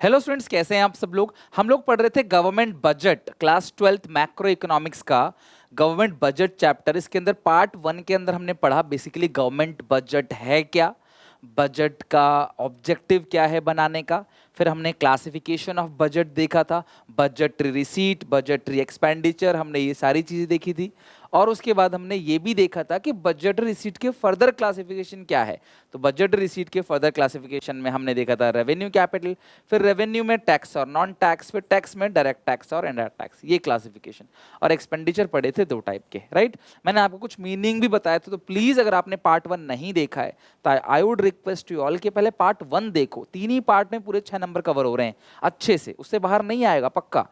Hello students, कैसे हैं आप सब लोग। हम लोग पढ़ रहे थे government budget, class 12th macro economics का गवर्नमेंट बजट चैप्टर। इसके अंदर पार्ट 1 के अंदर हमने पढ़ा बेसिकली गवर्नमेंट बजट है क्या, बजट का ऑब्जेक्टिव क्या है बनाने का। फिर हमने क्लासिफिकेशन ऑफ बजट देखा था, बजटरी रिसीट, बजटरी एक्सपेंडिचर, हमने ये सारी चीजें देखी थी। और उसके बाद हमने ये भी देखा था कि बजट रिसीट के फर्दर क्लासिफिकेशन क्या है। तो बजट रिसीट के फर्दर क्लासिफिकेशन में हमने देखा था रेवेन्यू कैपिटल, फिर रेवेन्यू में टैक्स और नॉन टैक्स, फिर टैक्स में डायरेक्ट टैक्स और इनडायरेक्ट टैक्स, ये क्लासिफिकेशन। और एक्सपेंडिचर पढ़े थे 2 टाइप के, राइट। मैंने आपको कुछ मीनिंग भी बताया था, तो प्लीज अगर आपने पार्ट 1 नहीं देखा है तो I would request you all के पहले पार्ट 1 देखो। 3 ही पार्ट में पूरे 6 नंबर कवर हो रहे हैं अच्छे से, उससे बाहर नहीं आएगा पक्का,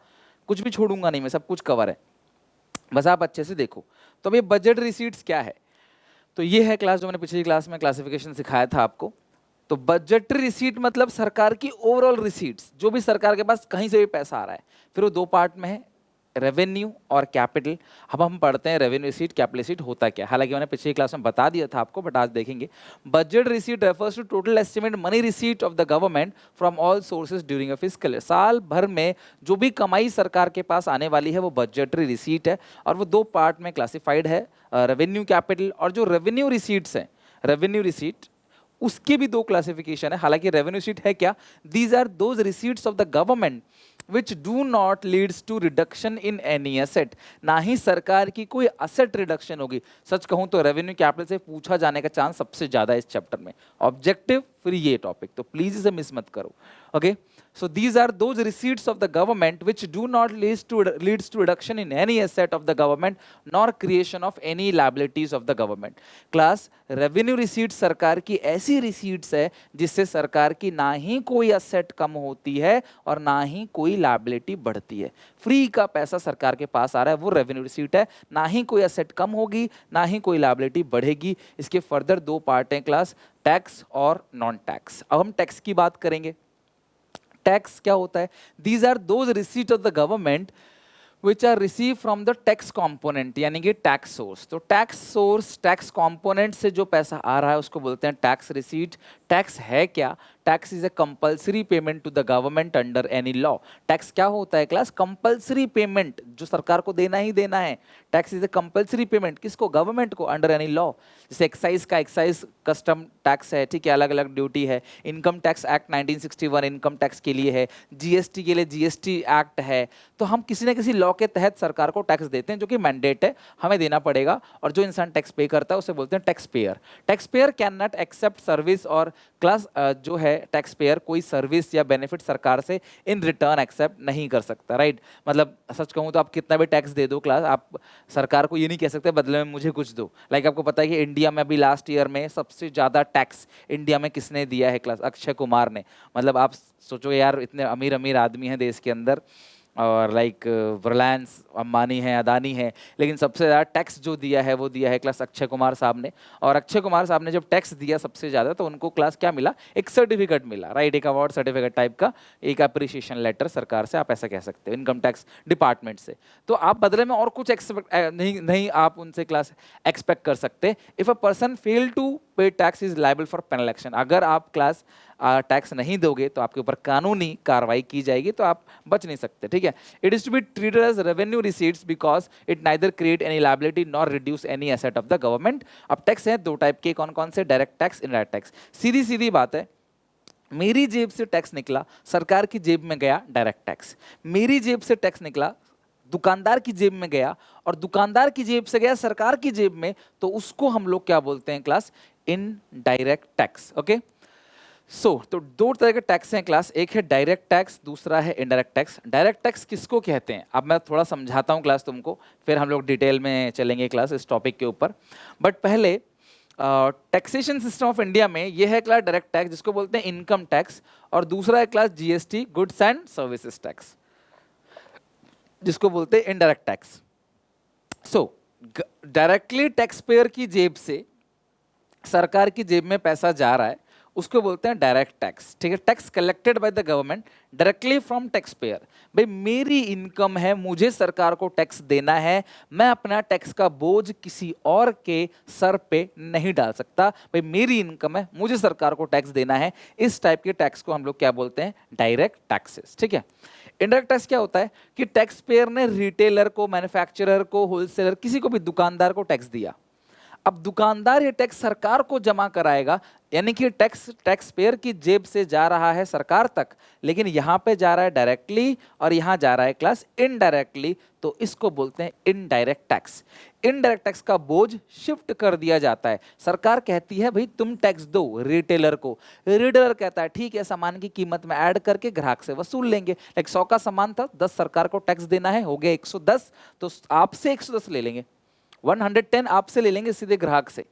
कुछ भी छोड़ूंगा नहीं मैं, सब कुछ कवर है, बस आप अच्छे से देखो। तो अब ये बजट रिसीट्स क्या है, तो ये है क्लास जो मैंने पिछली क्लास में क्लासिफिकेशन सिखाया था आपको। तो बजटरी रिसीट मतलब सरकार की ओवरऑल रिसीट्स, जो भी सरकार के पास कहीं से भी पैसा आ रहा है। फिर वो 2 पार्ट में है, रेवेन्यू और कैपिटल। अब हम पढ़ते हैं रेवेन्यू रिसीट कैपिटल रिसीट होता क्या है। हालांकि मैंने पिछली क्लास में बता दिया था आपको, बट आज देखेंगे। Budget receipt refers to total estimate money receipt of the government from all sources during a fiscal year. साल भर में जो भी कमाई सरकार के पास आने वाली है वो बजटरी रिसीट है। और वो 2 पार्ट में क्लासिफाइड है, रेवेन्यू कैपिटल। और जो रेवेन्यू रिसीट्स हैं, रेवेन्यू रिसीट उसके भी 2 क्लासिफिकेशन है। हालांकि रेवेन्यू रिसीट है क्या, these are those receipts of the government which do not leads to reduction in any asset। ना ही सरकार की कोई असेट रिडक्शन होगी। सच कहूं तो रेवेन्यू कैपिटल से पूछा जाने का चांस सबसे ज्यादा है इस चैप्टर में, ऑब्जेक्टिव फिर ये टॉपिक, तो प्लीज इसे मिस मत करो। Okay, so these are those receipts of the government which do not leads to reduction in any asset of the government nor creation of any liabilities of the government। Class revenue receipt सरकार की ऐसी receipts है जिससे सरकार की ना ही कोई असेट कम होती है और ना ही कोई लायबिलिटी बढ़ती है। फ्री का पैसा सरकार के पास आ रहा है, वो रेवेन्यू रिसीट है। ना ही कोई असेट कम होगी, ना ही कोई लायबिलिटी बढ़ेगी। इसके फर्दर 2 पार्ट हैं क्लास, टैक्स और नॉन टैक्स। अब हम टैक्स की बात करेंगे। टैक्स क्या होता है, these are those receipt of the government which are received from the tax component, यानी कि टैक्स सोर्स। तो टैक्स सोर्स, टैक्स कंपोनेंट से जो पैसा आ रहा है उसको बोलते हैं टैक्स रिसीट। टैक्स है क्या, tax is a compulsory payment to the government under any law. Tax क्या होता है क्लास, कंपल्सरी पेमेंट जो सरकार को देना ही देना है। Tax is a compulsory payment, किसको, गवर्नमेंट को, अंडर एनी लॉ। जैसे एक्साइज का एक्साइज कस्टम टैक्स है, ठीक है, अलग अलग ड्यूटी है। Income tax act 1961 income tax के लिए है, जीएसटी के लिए जीएसटी एक्ट है। तो हम किसी न किसी लॉ के तहत सरकार को टैक्स देते हैं, जो कि मैंडेट है, हमें देना पड़ेगा। और जो इंसान टैक्स पे करता है उसे बोलते हैं tax payer. Tax payer can not accept service, और क्लास जो है टैक्स पेयर कोई सर्विस या बेनिफिट सरकार से इन रिटर्न एक्सेप्ट नहीं कर सकता, राइट। मतलब सच कहूँ तो आप कितना भी टैक्स दे दो क्लास, आप सरकार को ये नहीं कह सकते बदले में मुझे कुछ दो। लाइक आपको पता है कि इंडिया में अभी लास्ट ईयर में सबसे ज्यादा टैक्स इंडिया में किसने दिया है क्लास, अक्षय कुमार ने। मतलब आप सोचो यार, इतने अमीर अमीर आदमी हैं देश के अंदर, और लाइक रिलायंस अंबानी है, अदानी है, लेकिन सबसे ज़्यादा टैक्स जो दिया है वो दिया है क्लास अक्षय कुमार साहब ने। और अक्षय कुमार साहब ने जब टैक्स दिया सबसे ज़्यादा, तो उनको क्लास क्या मिला, एक सर्टिफिकेट मिला, राइट, एक अवार्ड सर्टिफिकेट टाइप का, एक अप्रिसिएशन लेटर सरकार से, आप ऐसा कह सकते हो, इनकम टैक्स डिपार्टमेंट से। तो आप बदले में और कुछ एक्सपेक्ट नहीं आप उनसे क्लास एक्सपेक्ट कर सकते। If a person fail to pay tax is liable for penal action. अगर आप क्लास टैक्स नहीं दोगे तो आपके ऊपर कानूनी कार्रवाई की जाएगी, तो आप बच नहीं सकते, ठीक है। It is to be treated as revenue receipts because it neither create any liability nor reduce any asset of the government. अब टैक्स है 2 टाइप के, कौन कौन से, डायरेक्ट टैक्स, इनडायरेक्ट टैक्स। सीधी सीधी बात है, मेरी जेब से टैक्स निकला, सरकार की जेब में गया डायरेक्ट टैक्स। मेरी जेब से टैक्स निकला, दुकानदार की जेब में गया, और दुकानदार की जेब से गया सरकार की जेब में, तो उसको हम लोग क्या बोलते हैं क्लास, इनडायरेक्ट टैक्स। ओके, तो 2 तरह के टैक्स हैं क्लास, एक है डायरेक्ट टैक्स, दूसरा है इनडायरेक्ट टैक्स। डायरेक्ट टैक्स किसको कहते हैं, अब मैं थोड़ा समझाता हूं क्लास तुमको, फिर हम लोग डिटेल में चलेंगे क्लास इस टॉपिक के ऊपर। बट पहले टैक्सेशन सिस्टम ऑफ इंडिया में ये है क्लास डायरेक्ट टैक्स, जिसको बोलते हैं इनकम टैक्स, और दूसरा है class GST, goods and services tax, जिसको बोलते हैं इनडायरेक्ट टैक्स। सो डायरेक्टली टैक्स पेयर की जेब से सरकार की जेब में पैसा जा रहा है, उसको बोलते हैं डायरेक्ट टैक्स। ठीक है, tax collected by the government directly from tax payer. भाई मेरी इनकम है, मुझे सरकार को टैक्स देना है, मैं अपना टैक्स का बोझ किसी और के सर पे नहीं डाल सकता। भाई मेरी इनकम है, मुझे सरकार को टैक्स देना है। इस टाइप के टैक्स को हम लोग क्या बोलते हैं? Direct taxes. ठीक है, इनडायरेक्ट टैक्स क्या होता है कि टैक्स पेयर ने रिटेलर को, मैन्युफैक्चरर को, होलसेलर, किसी को भी, दुकानदार को टैक्स दिया। अब दुकानदार ये टैक्स सरकार को जमा कराएगा, यानी कि टैक्स पेयर की जेब से जा रहा है सरकार तक, लेकिन यहां पे जा रहा है डायरेक्टली और यहां जा रहा है क्लास इनडायरेक्टली, तो इसको बोलते हैं इनडायरेक्ट टैक्स। इनडायरेक्ट टैक्स का बोझ शिफ्ट कर दिया जाता है। सरकार कहती है भाई तुम टैक्स दो रिटेलर को, रिटेलर कहता है ठीक है, सामान की कीमत में ऐड करके ग्राहक से वसूल लेंगे। लाइक 100 का सामान था, 10 सरकार को टैक्स देना है, हो गया 110, तो आपसे 110 ले लेंगे, 110 आपसे ले लेंगे सीधे ग्राहक से,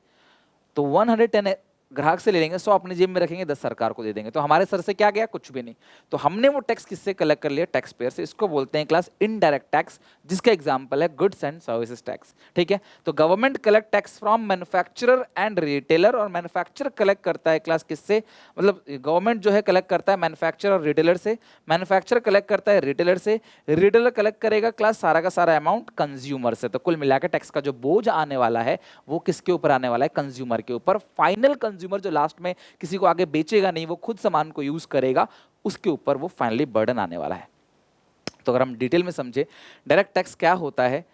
तो 110 ग्राहक से ले लेंगे, 100 अपनी जेब में रखेंगे, 10 सरकार को दे देंगे। तो हमारे सर से क्या गया? कुछ भी नहीं। तो हमने वो टैक्स किससे कलेक्ट कर लिया? टैक्स पेयर से। इसको बोलते हैं क्लास इनडायरेक्ट टैक्स, जिसका एग्जांपल है गुड्स एंड सर्विसेज टैक्स। ठीक है, तो government collect tax from manufacturer and retailer, और मैन्युफैक्चरर कलेक्ट करता है क्लास किससे? मतलब गवर्नमेंट जो है कलेक्ट करता है मैन्युफैक्चरर और रिटेलर से, मैन्युफैक्चरर कलेक्ट करता है रिटेलर से, रिटेलर कलेक्ट करेगा क्लास सारा का सारा अमाउंट कंज्यूमर से। तो कुल मिलाकर टैक्स का जो बोझ आने वाला है वो किसके ऊपर आने वाला है? कंज्यूमर के ऊपर। फाइनल कंज्यूमर जो लास्ट में किसी को आगे बेचेगा नहीं, वो खुद सामान को यूज करेगा, उसके ऊपर वो फाइनली बर्डन आने वाला है। तो अगर हम डिटेल में समझे डायरेक्ट टैक्स क्या होता है,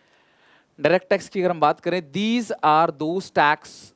डायरेक्ट टैक्स की अगर हम बात करें, these are those tax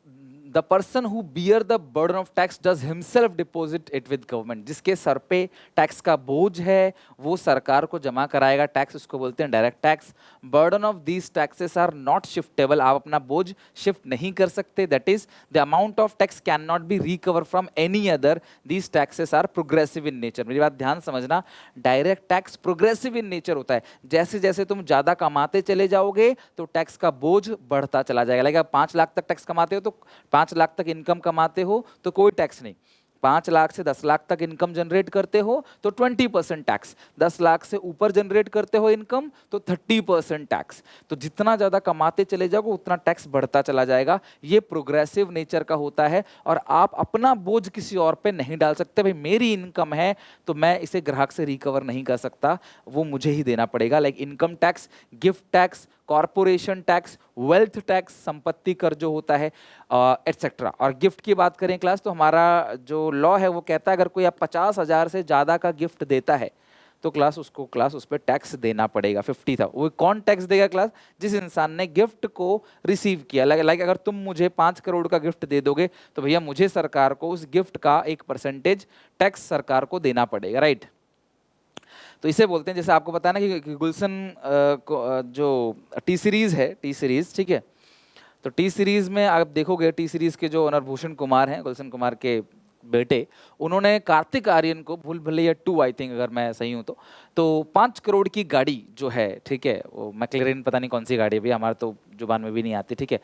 the person who bear the burden of tax does himself deposit it with government. जिसके सर पे टैक्स का बोझ है वो सरकार को जमा कराएगा टैक्स, उसको बोलते हैं direct tax. Burden of these taxes are not shiftable, आप अपना बोझ शिफ्ट नहीं कर सकते। That is the amount of tax can not be recover from any other. These taxes are progressive in nature. मेरी बात ध्यान समझना, direct tax progressive in nature होता है। जैसे जैसे तुम ज्यादा कमाते चले जाओगे तो टैक्स का बोझ बढ़ता चला जाएगा। लाइक आप 5 लाख तक टैक्स कमाते हो तो 5 लाख तक इनकम कमाते हो तो कोई टैक्स नहीं, 5 लाख से 10 लाख तक इनकम जनरेट करते हो तो 20% टैक्स, 10 लाख से ऊपर जनरेट करते हो इनकम तो 30% टैक्स। तो जितना ज्यादा कमाते चले जाओगे उतना टैक्स बढ़ता चला जाएगा। ये प्रोग्रेसिव नेचर का होता है और आप अपना बोझ किसी और पे नहीं डाल सकते। भाई मेरी इनकम है तो मैं इसे ग्राहक से रिकवर नहीं कर सकता, वो मुझे ही देना पड़ेगा। Like income tax, gift tax, corporation tax, wealth tax, संपत्ति कर जो होता है, एटसेट्रा। और गिफ्ट की बात करें क्लास, तो हमारा जो लॉ है वो कहता है अगर कोई आप 50,000 से ज़्यादा का गिफ्ट देता है तो क्लास उस पर टैक्स देना पड़ेगा। 50 था, वो कौन टैक्स देगा क्लास? जिस इंसान ने गिफ्ट को रिसीव किया। लाइक अगर तुम मुझे 5 करोड़ का गिफ्ट दे दोगे तो भैया मुझे सरकार को उस गिफ्ट का एक परसेंटेज टैक्स सरकार को देना पड़ेगा, राइट। तो इसे बोलते हैं, जैसे आपको पता है ना कि गुलशन जो टी सीरीज है, टी सीरीज, ठीक है, तो टी सीरीज में आप देखोगे, टी सीरीज के जो ओनर भूषण कुमार हैं, गुलशन कुमार के बेटे, उन्होंने कार्तिक आर्यन को, भूल भुलैया 2 आई थिंक अगर मैं सही हूं तो 5 करोड़ की गाड़ी जो है, ठीक है, वो मैक्लेरेन पता नहीं कौन सी गाड़ी है भैया, हमारे तो जुबान में भी नहीं आती, ठीक है,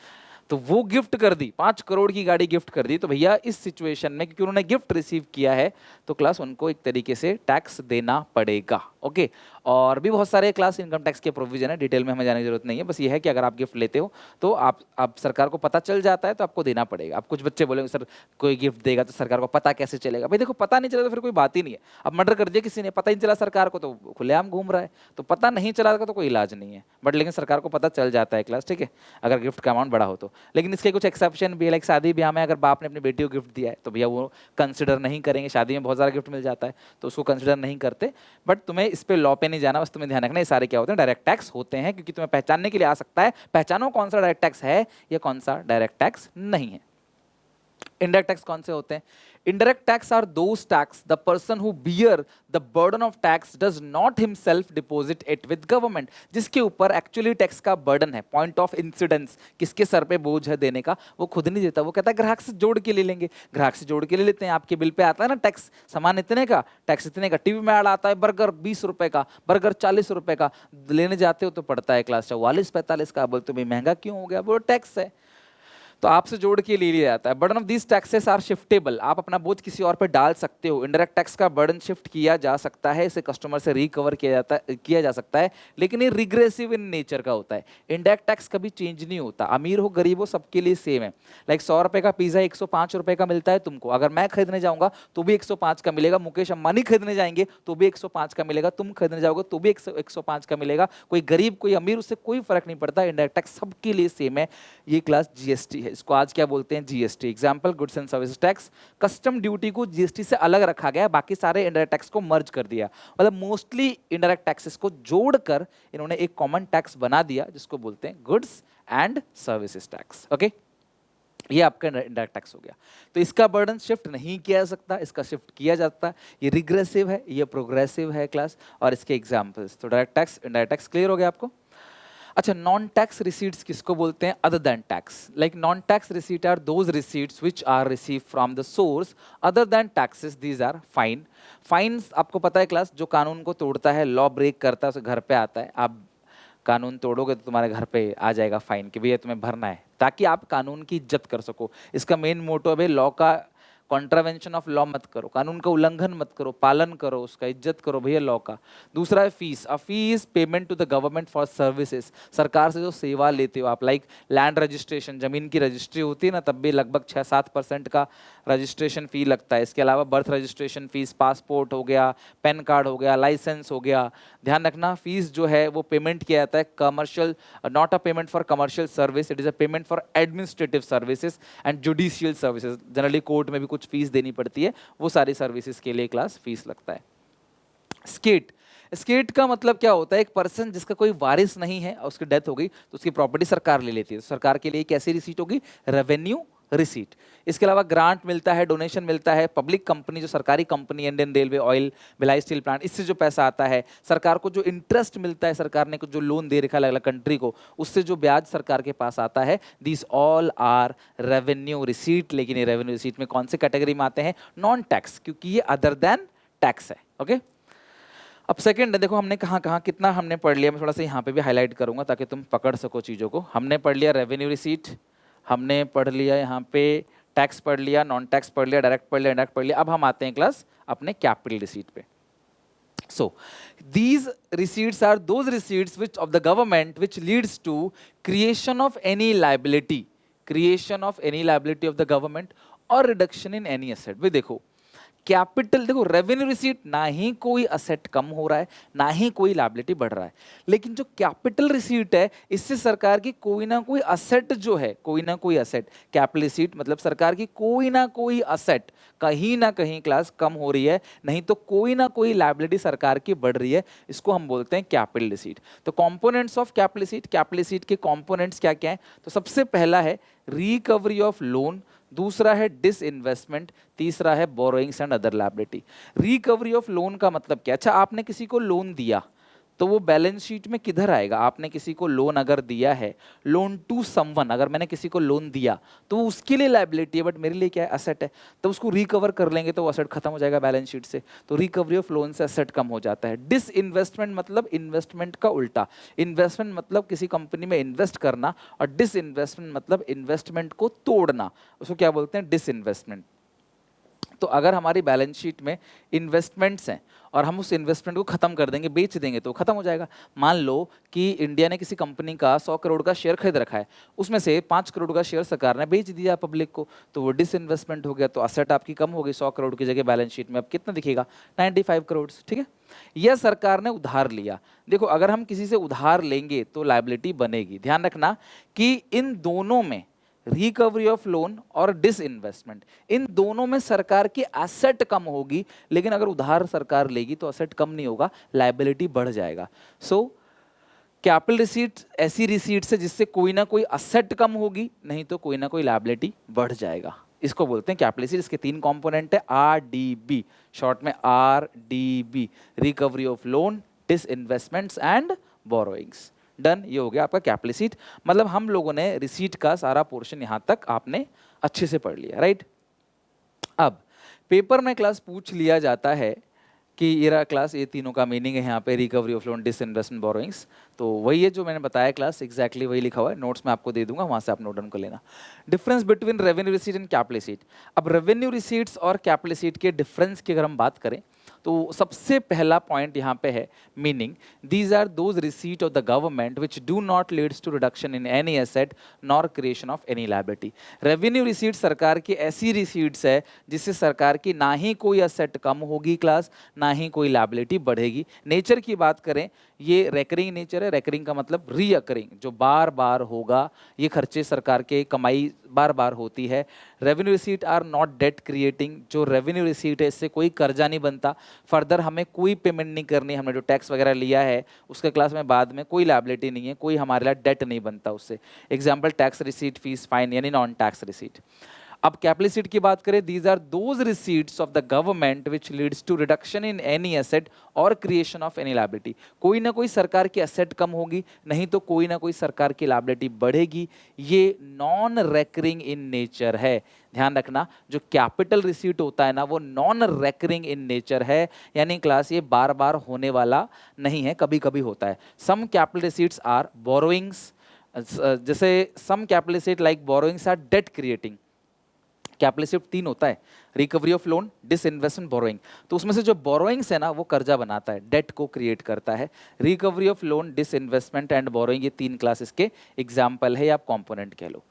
तो वो गिफ्ट कर दी, 5 करोड़ की गाड़ी गिफ्ट कर दी। तो भैया इस सिचुएशन में क्योंकि उन्होंने गिफ्ट रिसीव किया है तो क्लास उनको एक तरीके से टैक्स देना पड़ेगा। ओके, और भी बहुत सारे क्लास इनकम टैक्स के प्रोविजन है, डिटेल में हमें जाने की जरूरत नहीं है। बस ये है कि अगर आप गिफ्ट लेते हो तो आप सरकार को पता चल जाता है तो आपको देना पड़ेगा। अब कुछ बच्चे बोलेंगे सर कोई गिफ्ट देगा तो सरकार को पता कैसे चलेगा? भाई देखो, पता नहीं चला तो फिर कोई बात ही नहीं है। अब मर्डर कर दिया किसी ने, पता ही नहीं चला सरकार को तो खुलेआम घूम रहा है, तो पता नहीं चला तो कोई इलाज नहीं है। बट लेकिन सरकार को पता चल जाता है क्लास, ठीक है, अगर गिफ्ट का अमाउंट बड़ा हो तो। लेकिन इसके कुछ एक्सेप्शन भी है, लाइक शादी ब्याह में अगर बाप ने अपनी बेटी को गिफ्ट दिया है तो भैया वो कंसिडर नहीं करेंगे। शादी में बहुत सारा गिफ्ट मिल जाता है तो उसको कंसिडर नहीं करते। बट तुम्हें इस पे लॉ पे नहीं जाना, बस तुम्हें ध्यान रखना ये सारे क्या होते हैं? डायरेक्ट टैक्स होते हैं, क्योंकि तुम्हें पहचानने के लिए आ सकता है, पहचानो कौन सा डायरेक्ट टैक्स है या कौन सा डायरेक्ट टैक्स नहीं है। इनडायरेक्ट टैक्स कौन से होते हैं? Indirect tax are those tax the person who bear the burden of tax does not himself deposit it with government। जिसके ऊपर एक्चुअली टैक्स का बर्डन है, पॉइंट ऑफ इंसिडेंस, किसके सर पे बोझ है देने का, वो खुद नहीं देता। वो कहता है ग्राहक से जोड़ के ले लेंगे, ग्राहक से जोड़ के ले लेते हैं। आपके बिल पे आता है ना टैक्स, सामान इतने का, टैक्स इतने का। टीवी में ऐड आता है बर्गर 20 रुपए का, बर्गर 40 रुपए का, लेने जाते हो तो पड़ता है क्लास 44-45 का। बोलते भाई महंगा क्यों हो गया? वो टैक्स है। तो आपसे जोड़ के ले लिया जाता है। Burden of these taxes are shiftable, आप अपना बोझ किसी और पर डाल सकते हो। इनडायरेक्ट टैक्स का बर्डन शिफ्ट किया जा सकता है, इसे कस्टमर से रिकवर किया जा सकता है, लेकिन ये रिग्रेसिव इन नेचर का होता है। इनडायरेक्ट टैक्स कभी चेंज नहीं होता, अमीर हो गरीब हो सबके लिए सेम है। लाइक 100 रुपए का पिज्जा 105 रुपए का मिलता है तुमको, अगर मैं खरीदने जाऊंगा तो भी 105 का मिलेगा, मुकेश अंबानी खरीदने जाएंगे तो भी 105 का मिलेगा, तुम खरीदने जाओगे तो भी 105 का मिलेगा। कोई गरीब कोई अमीर, उससे कोई फर्क नहीं पड़ता, इनडायरेक्ट टैक्स सबके लिए सेम है। ये क्लास जीएसटी है, इसको आज क्या बोलते हैं, GST. Example goods and services tax, custom duty को जीएसटी से अलग रखा गया, बाकी सारे इनडायरेक्ट टैक्स को मर्ज कर दिया, मतलब मोस्टली इनडायरेक्ट टैक्सेस को जोड़कर इन्होंने एक कॉमन टैक्स बना दिया जिसको बोलते हैं goods and services tax. Okay, ये आपका इनडायरेक्ट टैक्स हो गया। तो इसका बर्डन शिफ्ट नहीं किया जा सकता, इसका शिफ्ट किया जाता है। ये रिग्रेसिव है, ये प्रोग्रेसिव है क्लास, और इसके एग्जांपल्स। तो direct tax, indirect tax clear हो गया आपको। अच्छा, नॉन टैक्स रिसीट्स किसको बोलते हैं, other than tax. Like non tax receipt are those receipts which are received from the source other than taxes, these are fine. Fines आपको पता है क्लास, जो कानून को तोड़ता है, लॉ ब्रेक करता है, उसे घर पे आता है। आप कानून तोड़ोगे तो तुम्हारे घर पे आ जाएगा फाइन कि भैया तुम्हें भरना है, ताकि आप कानून की इज्जत कर सको। इसका मेन मोटो है लॉ का कॉन्ट्रावेंशन ऑफ लॉ मत करो, कानून का उल्लंघन मत करो, पालन करो, उसका इज्जत करो भैया लॉ का। दूसरा है fees, a fees payment to the government for services, सरकार से जो सेवा लेते हो आप। लाइक लैंड रजिस्ट्रेशन, जमीन की रजिस्ट्री होती है ना, तब भी लगभग 6-7% का रजिस्ट्रेशन फी लगता है। इसके अलावा बर्थ रजिस्ट्रेशन फीस, पासपोर्ट हो गया, पैन कार्ड हो गया, लाइसेंस हो गया। ध्यान रखना, फीस जो है वो पेमेंट किया जाता है commercial, not a payment for commercial service, it is a payment for administrative services and judicial services. Generally court में भी कुछ फीस देनी पड़ती है, वो सारी सर्विसेज के लिए क्लास फीस लगता है। स्केट, स्केट का मतलब क्या होता है, एक पर्सन जिसका कोई वारिस नहीं है, उसकी डेथ हो गई तो उसकी प्रॉपर्टी सरकार ले लेती है, तो सरकार के लिए कैसी रिसीट होगी, रेवेन्यू रिसीट। इसके अलावा ग्रांट मिलता है, डोनेशन मिलता है, पब्लिक कंपनी जो सरकारी company, Indian railway, oil, Bhilai steel plant, इससे जो पैसा आता है, सरकार को जो इंटरेस्ट मिलता है, सरकार ने कुछ जो लोन दे रखा है अलग अलग कंट्री को, उससे जो ब्याज सरकार के पास आता है, this all are revenue receipt. लेकिन ये रेवेन्यू रिसीट में कौन से कैटेगरी में आते हैं, नॉन टैक्स, क्योंकि ये अदर देन टैक्स है। ओके, अब सेकंड देखो, हमने कहाँ कितना हमने पढ़ लिया, मैं थोड़ा सा यहाँ पे भी हाईलाइट करूंगा ताकि तुम पकड़ सको चीज़ों को। हमने पढ़ लिया रेवेन्यू रिसीट, हमने पढ़ लिया यहाँ पे टैक्स पढ़ लिया, नॉन टैक्स पढ़ लिया, डायरेक्ट पढ़ लिया, इनडायरेक्ट पढ़ लिया। अब हम आते हैं क्लास अपने कैपिटल रिसीट पे। So these receipts are those receipts which of the government which leads to creation of any liability, creation of any liability of the government or reduction in any asset। भी देखो capital, देखो revenue receipt, ना ही कोई asset कम हो रहा है ना ही कोई लायबिलिटी बढ़ रहा है, लेकिन जो कैपिटल रिसीट है इससे सरकार की कोई ना कोई असेट जो है, कोई ना कोई असेट, कैपिटल रिसीट मतलब सरकार की कोई ना कोई असेट कहीं ना कहीं क्लास कम हो रही है, नहीं तो कोई ना कोई लायबिलिटी सरकार की बढ़ रही है, इसको हम बोलते हैं कैपिटल रिसीट। तो components of capital receipt, capital receipt के कंपोनेंट्स क्या क्या हैं, तो सबसे पहला है रिकवरी ऑफ लोन, दूसरा है डिसइन्वेस्टमेंट, तीसरा है borrowings and other liability. Recovery of loan का मतलब क्या, अच्छा आपने किसी को लोन दिया तो वो बैलेंस शीट में किधर आएगा, आपने किसी को लोन अगर दिया है, लोन टू समवन, अगर मैंने किसी को लोन दिया तो वो उसके लिए लायबिलिटी है, बट मेरे लिए क्या है, असेट है, तो उसको रिकवर कर लेंगे तो वो असेट खत्म हो जाएगा बैलेंस शीट से, तो रिकवरी ऑफ लोन से असेट कम हो जाता है। डिसइन्वेस्टमेंट मतलब इन्वेस्टमेंट का उल्टा, इन्वेस्टमेंट मतलब किसी कंपनी में इन्वेस्ट करना, और डिसइन्वेस्टमेंट मतलब इन्वेस्टमेंट को तोड़ना, उसको क्या बोलते हैं, डिसइन्वेस्टमेंट। तो अगर हमारी बैलेंस शीट में इन्वेस्टमेंट्स हैं और हम उस इन्वेस्टमेंट को खत्म कर देंगे, बेच देंगे, तो खत्म हो जाएगा। मान लो कि इंडिया ने किसी कंपनी का 100 करोड़ का शेयर खरीद रखा है, उसमें से 5 करोड़ का शेयर सरकार ने बेच दिया पब्लिक को, तो वो डिसइन्वेस्टमेंट हो गया, तो असेट आपकी कम हो गई, 100 करोड़ की जगह बैलेंस शीट में अब कितना दिखेगा, 95 करोड़। ठीक है, यह सरकार ने उधार लिया। देखो अगर हम किसी से उधार लेंगे तो लायबिलिटी बनेगी, ध्यान रखना कि इन दोनों में, रिकवरी ऑफ लोन और डिसइन्वेस्टमेंट, इन दोनों में सरकार की एसेट कम होगी, लेकिन अगर उधार सरकार लेगी तो एसेट कम नहीं होगा, लायबिलिटी बढ़ जाएगा। सो कैपिटल रिसीट ऐसी रिसीट्स है जिससे कोई ना कोई असेट कम होगी, नहीं तो कोई ना कोई लायबिलिटी बढ़ जाएगा, इसको बोलते हैं कैपिटल रिसीट। इसके 3 कंपोनेंट है, RDB, शॉर्ट में RDB, recovery of loan, disinvestments and borrowings. Done, ये हो गया आपका कैपिटल रिसीट। मतलब हम लोगों ने रिसीट का सारा पोर्शन यहां तक आपने अच्छे से पढ़ लिया, राइट। अब पेपर में क्लास पूछ लिया जाता है कि ये रहा क्लास, ये तीनों का मीनिंग है यहाँ पे, recovery of loan, disinvestment, borrowings. तो वही है जो मैंने बताया क्लास, एग्जैक्टली वही लिखा हुआ है, नोट्स में आपको दे दूंगा, वहाँ से आप नोट डाउन कर लेना। Difference between revenue receipt and capital receipt. अब रेवेन्यू रिसीट्स और कैपिटल रिसीट के डिफरेंस की अगर हम बात करें तो सबसे पहला पॉइंट यहाँ पे है meaning, these are those receipt of the government which do not leads to reduction in any asset nor creation of any liability. Revenue receipt सरकार की ऐसी रिसीट्स है जिससे सरकार की ना ही कोई एसेट कम होगी क्लास, ना ही कोई लायबिलिटी बढ़ेगी। नेचर की बात करें, ये रेकरिंग नेचर है, रेकरिंग का मतलब रीअकरिंग, जो बार बार होगा, ये खर्चे सरकार के, कमाई बार बार होती है। Revenue receipt are not debt creating, जो रेवेन्यू रिसीट है इससे कोई कर्जा नहीं बनता, फर्दर हमें कोई पेमेंट नहीं करनी, हमने जो टैक्स वगैरह लिया है उसके क्लास में बाद में कोई लायबिलिटी नहीं है, कोई हमारे लिए डेट नहीं बनता उससे। Example tax receipt, fees, fine, यानी नॉन टैक्स रिसीट। अब कैपिटल रिसीट की बात करें, these are those receipts of the government which leads to reduction in any asset और क्रिएशन ऑफ एनी लायबिलिटी। कोई ना कोई सरकार की एसेट कम होगी, नहीं तो कोई ना कोई सरकार की लायबिलिटी बढ़ेगी। ये नॉन रेकरिंग इन नेचर है, ध्यान रखना। जो कैपिटल रिसीट होता है ना, वो नॉन रेकरिंग इन नेचर है, यानी क्लास ये बार बार होने वाला नहीं है, कभी कभी होता है। Some capital receipts are borrowings, जैसे some capital receipt like borrowings are debt creating. Capital receipt तीन होता है, recovery of loan, disinvestment, borrowing. तो उसमें से जो बोरोइंग्स है ना, वो कर्जा बनाता है, डेट को क्रिएट करता है। Recovery of loan, disinvestment and borrowing, ये तीन क्लास इसके एग्जाम्पल है, या आप कॉम्पोनेंट कह लो।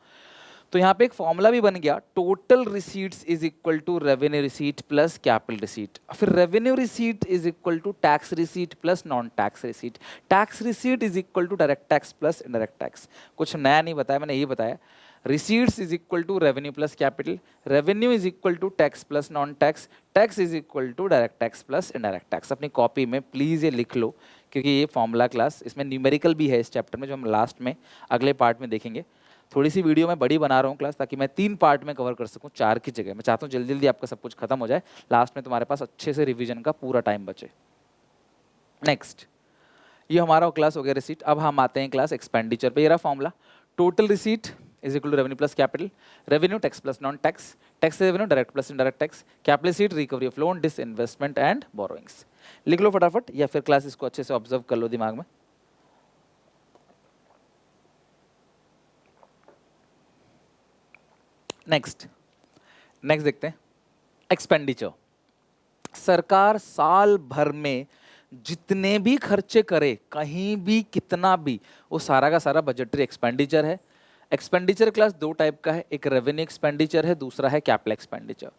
तो यहाँ पे एक फॉर्मूला भी बन गया, total receipts is equal to revenue receipt plus capital receipt. फिर revenue receipt is equal to tax receipt plus non tax receipt. Tax receipt is equal to direct tax plus indirect tax. कुछ नया नहीं बताया मैंने, यही बताया। Receipts is equal to revenue plus capital, revenue is equal to tax plus non tax, tax is equal to direct tax plus indirect tax. अपनी copy में please ये लिख लो, क्योंकि ये फॉर्मूला क्लास, इसमें न्यूमेरिकल भी है इस चैप्टर में, जो हम लास्ट में अगले पार्ट में देखेंगे। थोड़ी सी वीडियो में बड़ी बना रहा हूँ क्लास, ताकि मैं 3 पार्ट में कवर कर सकूँ, 4 की जगह। मैं चाहता हूँ जल्दी जल्दी आपका सब कुछ खत्म हो जाए, लास्ट में तुम्हारे पास अच्छे से रिवीजन का पूरा टाइम बचे। नेक्स्ट, ये हमारा क्लास हो गया रिसीट। अब हम आते हैं क्लास एक्सपेंडिचर पे। ये रहा formula, total receipt is equal to revenue plus capital, revenue tax plus non tax, tax revenue direct plus indirect tax, capital receipt recovery of loan, disinvestment and borrowings. लिख लो फटाफट, या फिर क्लास इसको अच्छे से ऑब्जर्व कर लो दिमाग में। नेक्स्ट देखते हैं एक्सपेंडिचर। सरकार साल भर में जितने भी खर्चे करे, कहीं भी कितना भी, वो सारा का सारा बजटरी एक्सपेंडिचर है। एक्सपेंडिचर क्लास 2 टाइप का है, एक रेवेन्यू एक्सपेंडिचर है, दूसरा है कैपिटल एक्सपेंडिचर।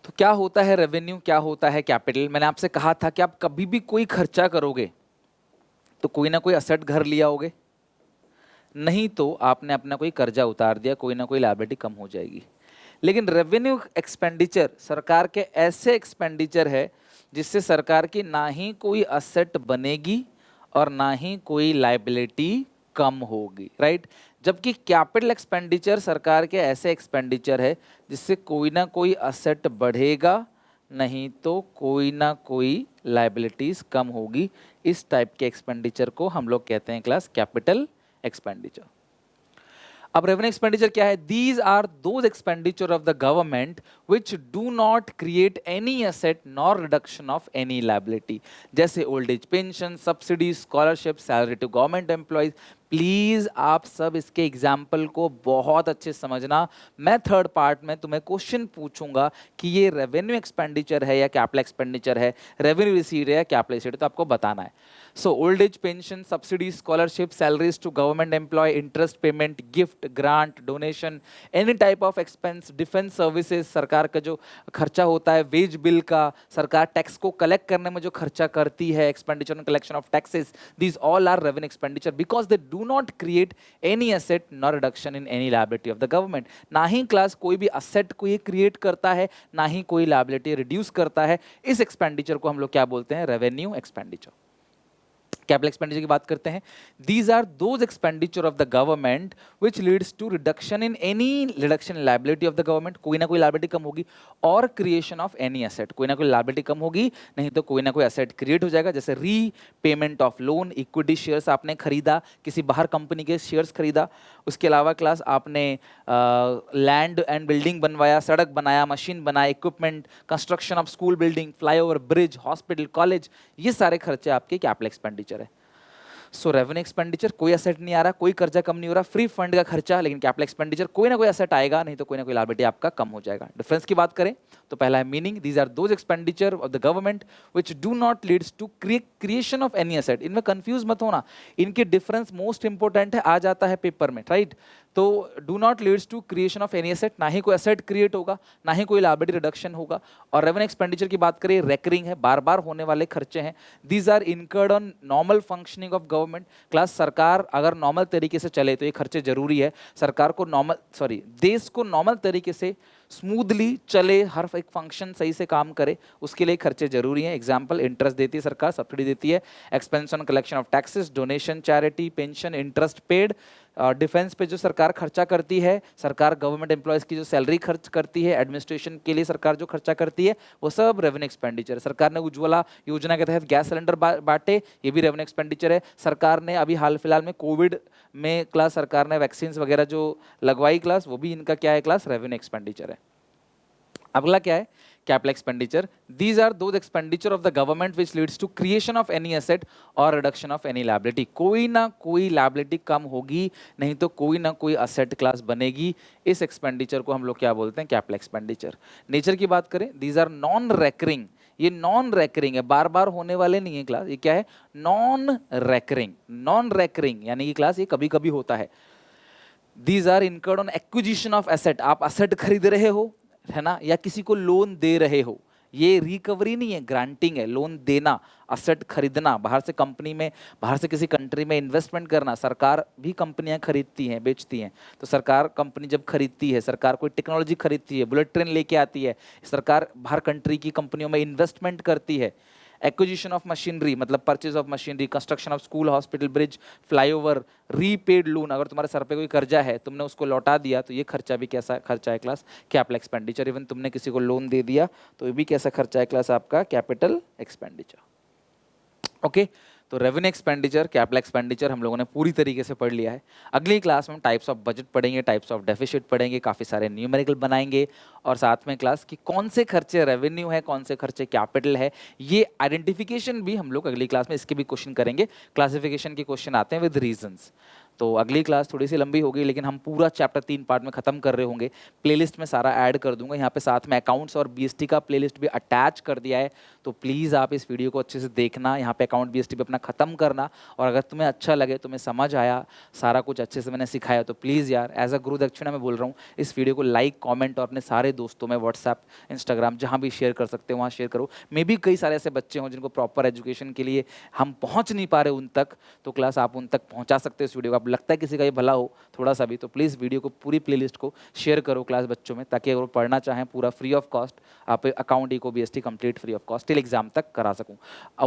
तो क्या होता है रेवेन्यू, क्या होता है कैपिटल? मैंने आपसे कहा था कि आप कभी भी कोई खर्चा करोगे तो कोई ना कोई असेट घर लिया होगे, नहीं तो आपने अपना कोई कर्जा उतार दिया, कोई ना कोई लायबिलिटी कम हो जाएगी। लेकिन रेवेन्यू एक्सपेंडिचर सरकार के ऐसे एक्सपेंडिचर है जिससे सरकार की ना ही कोई असेट बनेगी और ना ही कोई लायबिलिटी कम होगी, राइट। जबकि कैपिटल एक्सपेंडिचर सरकार के ऐसे एक्सपेंडिचर है जिससे कोई ना कोई असेट बढ़ेगा, नहीं तो कोई ना कोई लायबिलिटीज कम होगी। इस टाइप के एक्सपेंडिचर को हम लोग कहते हैं क्लास कैपिटल एक्सपेंडिचर। अब रेवेन्यू एक्सपेंडिचर क्या है? These are those expenditure of the government which do not create any asset nor reduction of any liability, जैसे old age pension, subsidy, scholarship, salary to government employees. Please आप सब इसके example को बहुत अच्छे से समझना। मैं 3rd पार्ट में तुम्हें क्वेश्चन पूछूंगा कि ये रेवेन्यू एक्सपेंडिचर है या कैपिटल एक्सपेंडिचर है, रेवेन्यू रिसीट है या कैपिटल रिसीट, तो आपको बताना है। So old age pension, subsidy, scholarship, salaries to government employ, interest payment, gift, grant, donation, any type of expense, defence services, सरकार का जो खर्चा होता है, वेज बिल का, सरकार टैक्स को कलेक्ट करने में जो खर्चा करती है, expenditure on collection of taxes, these all are revenue expenditure because they do not create any asset nor reduction in any liability of the government. ना ही क्लास कोई भी असेट को ये क्रिएट करता है, ना ही कोई लायबिलिटी रिड्यूस करता है। इस एक्सपेंडिचर को हम लोग क्या बोलते हैं? Revenue expenditure. कैपिटल एक्सपेंडिचर की बात करते हैं। These are those expenditure of the government which leads to reduction in any reduction liability of the government, कोई ना कोई लायबिलिटी कम होगी, और क्रिएशन ऑफ एनी एसेट, कोई ना कोई लायबिलिटी कम होगी, नहीं तो कोई ना कोई एसेट क्रिएट हो जाएगा, जैसे repayment of loan, equity shares आपने खरीदा, किसी बाहर कंपनी के शेयर्स खरीदा, उसके अलावा क्लास आपने लैंड एंड बिल्डिंग बनवाया, सड़क बनाया, मशीन बनाया, equipment, construction of school building, flyover, bridge, hospital, college, ये सारे खर्चे आपके कैपिटल एक्सपेंडिचर है। सो रेवेन्यू एक्सपेंडिचर, कोई एसेट नहीं आ रहा, कोई कर्जा कम नहीं हो रहा, फ्री फंड का खर्चा, लेकिन कैपिटल एक्सपेंडिचर कोई ना कोई एसेट आएगा, नहीं तो कोई ना कोई लायबिलिटी आपका कम हो जाएगा। डिफरेंस की बात करें तो पहला है meaning, these are those expenditure of the government which do not leads to creation of any asset. इनमें कंफ्यूज मत होना, इनके डिफरेंस मोस्ट इंपॉर्टेंट है, आ जाता है पेपर में, राइट। तो do not leads to creation of any asset, ना ही कोई एसेट क्रिएट होगा, ना ही कोई लायबिलिटी रिडक्शन होगा। और रेवेन्यू एक्सपेंडिचर की बात करें, रेकरिंग है, बार बार होने वाले खर्चे हैं। These are incurred on normal functioning of government. Class सरकार अगर नॉर्मल तरीके से चले तो ये खर्चे जरूरी है, सरकार को देश को नॉर्मल तरीके से स्मूथली चले, हर एक फंक्शन सही से काम करे, उसके लिए खर्चे जरूरी हैं। एग्जांपल, इंटरेस्ट देती है सरकार, सब्सिडी देती है, expansion collection of taxes, donation, charity, pension, interest paid, defence पे जो सरकार खर्चा करती है, सरकार गवर्नमेंट एम्प्लॉयज की जो सैलरी खर्च करती है, एडमिनिस्ट्रेशन के लिए सरकार जो खर्चा करती है, वो सब रेवेन्यू एक्सपेंडिचर है। सरकार ने उज्ज्वला योजना के तहत गैस सिलेंडर बांटे, ये भी रेवेन्यू एक्सपेंडिचर है। सरकार ने अभी हाल फिलहाल में कोविड में क्लास सरकार ने वैक्सीन वगैरह जो लगवाई क्लास, वो भी इनका क्या है क्लास, रेवेन्यू एक्सपेंडिचर है। अगला क्या है, capital expenditure. These are those expenditure of the government which leads to creation of any asset और रिडक्शन ऑफ एनी लायबिलिटी, कोई ना कोई लायबिलिटी कम होगी, नहीं तो कोई ना कोई असेट क्लास बनेगी। इस एक्सपेंडिचर को हम लोग क्या बोलते हैं, कैपिटल एक्सपेंडिचर। नेचर की बात करें, दीज आर नॉन रेकरिंग, ये नॉन रेकरिंग है, बार बार होने वाले नहीं है क्लास, ये क्या है, नॉन रेकरिंग। नॉन रेकरिंग यानी कि क्लास ये कभी कभी होता है। These are incurred on acquisition of asset, आप असेट खरीद रहे हो, है ना, या किसी को लोन दे रहे हो, ये रिकवरी नहीं है, ग्रांटिंग है। लोन देना, असेट खरीदना, बाहर से कंपनी में, बाहर से किसी कंट्री में इन्वेस्टमेंट करना, सरकार भी कंपनियां खरीदती हैं, बेचती हैं, तो सरकार कंपनी जब खरीदती है, सरकार कोई टेक्नोलॉजी खरीदती है, बुलेट ट्रेन लेके आती है, सरकार बाहर कंट्री की कंपनियों में इन्वेस्टमेंट करती है। एक्विजिशन ऑफ मशीनरी मतलब purchase of machinery, construction of school, hospital, bridge, flyover, repaid loan, अगर तुम्हारे सर पे कोई कर्जा है, तुमने उसको लौटा दिया, तो ये खर्चा भी कैसा खर्चा है क्लास, कैपिटल एक्सपेंडिचर। इवन तुमने किसी को लोन दे दिया तो ये भी कैसा खर्चा है क्लास, आपका कैपिटल एक्सपेंडिचर। ओके, तो रेवेन्यू एक्सपेंडिचर, कैपिटल एक्सपेंडिचर हम लोगों ने पूरी तरीके से पढ़ लिया है। अगली क्लास में हम टाइप्स ऑफ बजट पढ़ेंगे, टाइप्स ऑफ डेफिसिट पढ़ेंगे, काफ़ी सारे न्यूमेरिकल बनाएंगे, और साथ में क्लास की कौन से खर्चे रेवेन्यू है, कौन से खर्चे कैपिटल है, ये आइडेंटिफिकेशन भी हम लोग अगली क्लास में इसके भी क्वेश्चन करेंगे। क्लासिफिकेशन के क्वेश्चन आते हैं विद रीजंस। तो अगली क्लास थोड़ी सी लंबी होगी, लेकिन हम पूरा चैप्टर 3 पार्ट में खत्म कर रहे होंगे। प्लेलिस्ट में सारा ऐड कर दूंगा, यहाँ पे साथ में अकाउंट्स और बीएसटी का प्लेलिस्ट भी अटैच कर दिया है, तो प्लीज़ आप इस वीडियो को अच्छे से देखना, यहाँ पे अकाउंट बीएसटी पे अपना खत्म करना, और अगर तुम्हें अच्छा लगे, तुम्हें समझ आया, सारा कुछ अच्छे से मैंने सिखाया, तो प्लीज़ यार एज अ गुरु दक्षिणा मैं बोल रहा हूँ, इस वीडियो को लाइक, कॉमेंट और अपने सारे दोस्तों में व्हाट्सएप, इंस्टाग्राम जहाँ भी शेयर कर सकते हो वहाँ शेयर करो। मे भी कई सारे ऐसे बच्चे हों जिनको प्रॉपर एजुकेशन के लिए हम पहुँच नहीं पा रहे उन तक, तो क्लास आप उन तक पहुँचा सकते हो इस वीडियो को। आप लगता है किसी का ये भला हो थोड़ा सा भी, तो प्लीज़ वीडियो को, पूरी प्लेलिस्ट को शेयर करो क्लास बच्चों में, ताकि अगर वो पढ़ना चाहें पूरा फ्री ऑफ कॉस्ट, आप account eco BST complete free of cost till exam तक करा सकूं।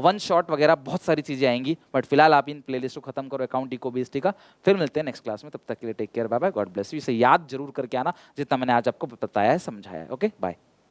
वन शॉट वगैरह बहुत सारी चीज़ें आएंगी, बट फिलहाल आप इन प्लेलिस्ट को खत्म करो अकाउंट इको बीएसटी का। फिर मिलते हैं नेक्स्ट क्लास में, तब तक के लिए take care, bye bye, God bless you. इसे याद जरूर करके आना जितना मैंने आज आपको बताया है, समझाया है। Okay, bye.